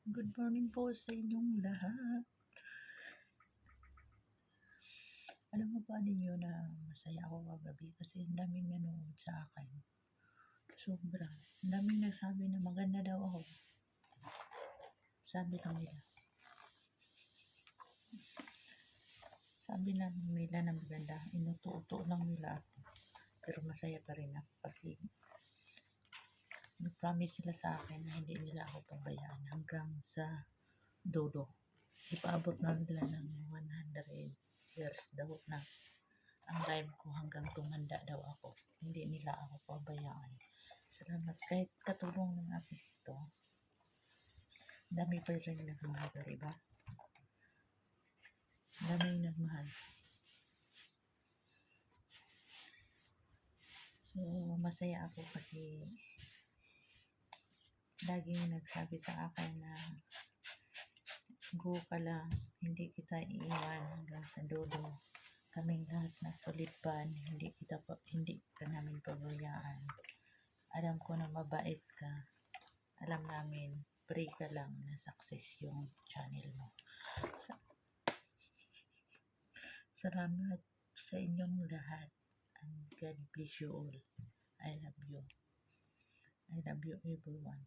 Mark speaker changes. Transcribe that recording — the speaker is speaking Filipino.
Speaker 1: Good morning po sa inyong lahat. Alam mo ba ninyo na masaya ako kagabi kasi ang daming nanood sa akin. Sobra. Ang daming nagsabi na maganda daw ako. Sabi lang nila. Sabi lang nila na maganda. Inuto-uto lang nila ako. Pero masaya pa rin ako kasi nag-promise sila sa akin na hindi nila ako pabayaan hanggang sa dulo. Ipaabot na nila ng 100 years daw na ang live ko hanggang tumanda daw ako. Hindi nila ako pabayaan. Salamat. Kahit katulong ng akin dito, dami pa rin nagmahal, diba? Daming nagmahal. So, masaya ako kasi laging nagsabi sa akin na go ka lang, hindi kita iiwan hanggang sa dulo. Kaming lahat na sulipan, hindi ka namin pabayaan. Alam ko na mabait ka. Alam namin, pray ka lang na success yung channel mo. Salamat sa inyong lahat. And God bless you all. I love you. I love you everyone.